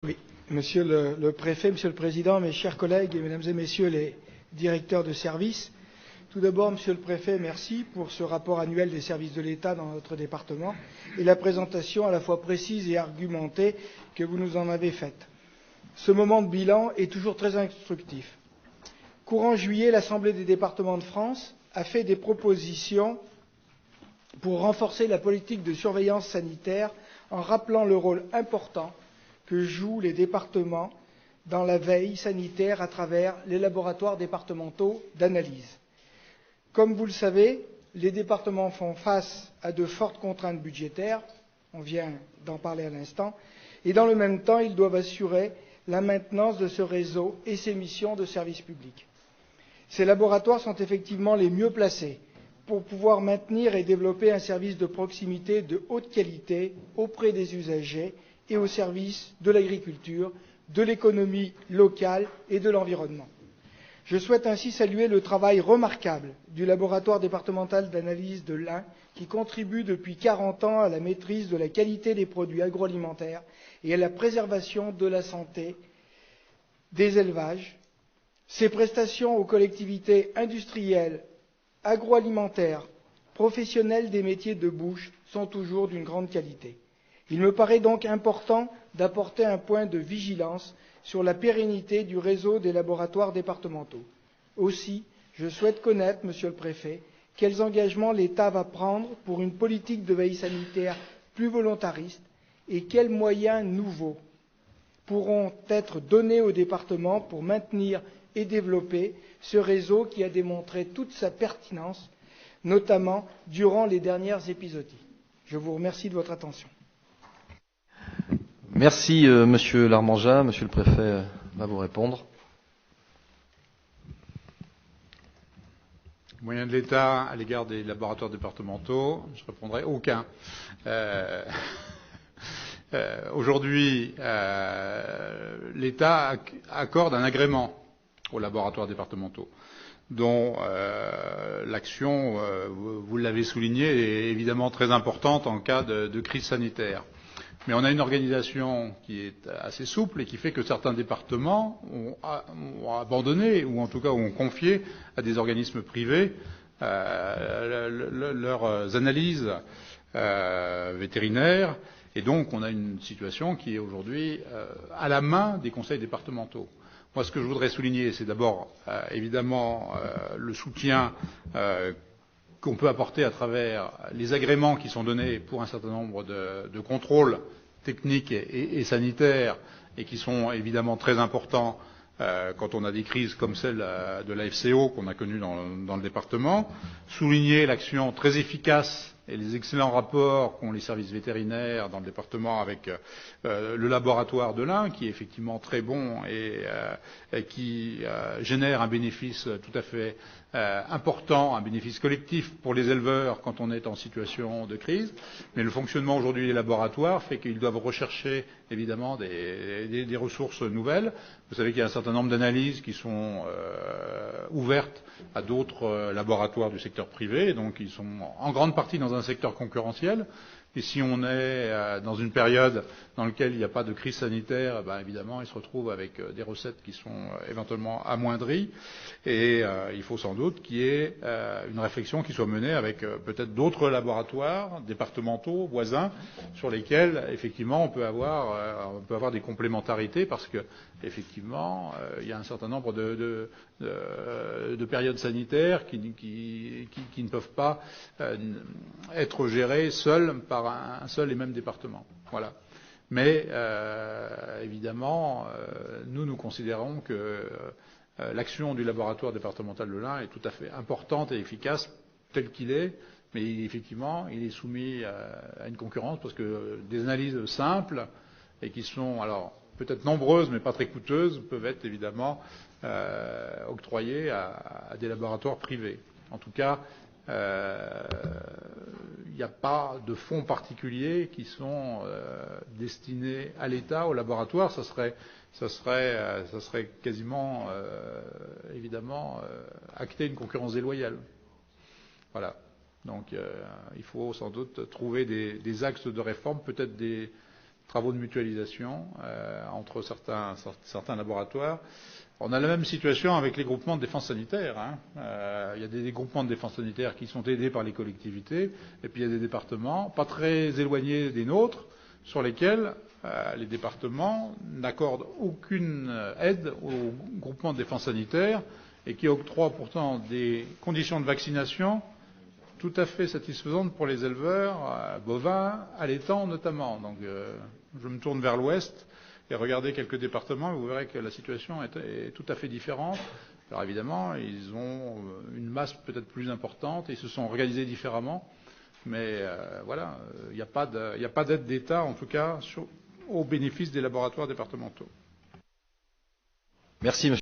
Oui, Monsieur le Préfet, Monsieur le Président, mes chers collègues et Mesdames et Messieurs les directeurs de service, tout d'abord, Monsieur le Préfet, merci pour ce rapport annuel des services de l'État dans notre département et la présentation à la fois précise et argumentée que vous nous en avez faite. Ce moment de bilan est toujours très instructif. Courant juillet, l'Assemblée des départements de France a fait des propositions pour renforcer la politique de surveillance sanitaire en rappelant le rôle important que jouent les départements dans la veille sanitaire à travers les laboratoires départementaux d'analyse. Comme vous le savez, les départements font face à de fortes contraintes budgétaires, on vient d'en parler à l'instant, et dans le même temps, ils doivent assurer la maintenance de ce réseau et ses missions de service public. Ces laboratoires sont effectivement les mieux placés pour pouvoir maintenir et développer un service de proximité de haute qualité auprès des usagers et au service de l'agriculture, de l'économie locale et de l'environnement. Je souhaite ainsi saluer le travail remarquable du laboratoire départemental d'analyse de l'Ain, qui contribue depuis 40 ans à la maîtrise de la qualité des produits agroalimentaires et à la préservation de la santé des élevages. Ses prestations aux collectivités industrielles, agroalimentaires, professionnelles des métiers de bouche sont toujours d'une grande qualité. Il me paraît donc important d'apporter un point de vigilance sur la pérennité du réseau des laboratoires départementaux. Aussi, je souhaite connaître, Monsieur le Préfet, quels engagements l'État va prendre pour une politique de veille sanitaire plus volontariste et quels moyens nouveaux pourront être donnés aux départements pour maintenir et développer ce réseau qui a démontré toute sa pertinence, notamment durant les dernières épizooties. Je vous remercie de votre attention. Merci Monsieur Larmanjat. Monsieur le Préfet va vous répondre. Moyens de l'État à l'égard des laboratoires départementaux, je répondrai aucun. Aujourd'hui, l'État accorde un agrément aux laboratoires départementaux, dont l'action, vous l'avez souligné, est évidemment très importante en cas de crise sanitaire. Mais on a une organisation qui est assez souple et qui fait que certains départements ont abandonné, ou en tout cas ont confié à des organismes privés leurs analyses vétérinaires. Et donc on a une situation qui est aujourd'hui à la main des conseils départementaux. Moi, ce que je voudrais souligner, c'est d'abord évidemment le soutien qu'on peut apporter à travers les agréments qui sont donnés pour un certain nombre de contrôles techniques et sanitaires, et qui sont évidemment très importants quand on a des crises comme celle de la FCO qu'on a connue dans le département. Souligner l'action très efficace et les excellents rapports qu'ont les services vétérinaires dans le département avec le laboratoire de l'Ain, qui est effectivement très bon et qui génère un bénéfice tout à fait important, un bénéfice collectif pour les éleveurs quand on est en situation de crise. Mais le fonctionnement aujourd'hui des laboratoires fait qu'ils doivent rechercher évidemment des ressources nouvelles. Vous savez qu'il y a un certain nombre d'analyses qui sont ouvertes à d'autres laboratoires du secteur privé, donc ils sont en grande partie dans un secteur concurrentiel. Et si on est dans une période dans laquelle il n'y a pas de crise sanitaire, évidemment, ils se retrouvent avec des recettes qui sont éventuellement amoindries. Et il faut sans doute qu'il y ait une réflexion qui soit menée avec peut-être d'autres laboratoires départementaux voisins sur lesquels, effectivement, on peut avoir des complémentarités, parce que, effectivement, il y a un certain nombre de périodes sanitaires qui ne peuvent pas être gérées seules par un seul et même département. Voilà. Mais évidemment, nous considérons que l'action du laboratoire départemental de l'Ain est tout à fait importante et efficace tel qu'il est, mais effectivement, il est soumis à une concurrence, parce que des analyses simples et qui sont alors peut-être nombreuses mais pas très coûteuses peuvent être évidemment octroyées à des laboratoires privés. En tout cas, il n'y a pas de fonds particuliers qui sont destinés à l'État, au laboratoire. Ça serait quasiment évidemment acter une concurrence déloyale. Voilà. Donc il faut sans doute trouver des axes de réforme, peut-être des travaux de mutualisation entre certains laboratoires. On a la même situation avec les groupements de défense sanitaire. Il y a des groupements de défense sanitaire qui sont aidés par les collectivités, et puis il y a des départements pas très éloignés des nôtres, sur lesquels les départements n'accordent aucune aide aux groupements de défense sanitaire et qui octroient pourtant des conditions de vaccination tout à fait satisfaisantes pour les éleveurs bovins, allaitants notamment. Donc je me tourne vers l'ouest et regardez quelques départements, vous verrez que la situation est tout à fait différente. Alors évidemment, ils ont une masse peut-être plus importante et ils se sont organisés différemment. Mais voilà, il n'y a pas d'aide d'État, en tout cas, au bénéfice des laboratoires départementaux. Merci, monsieur.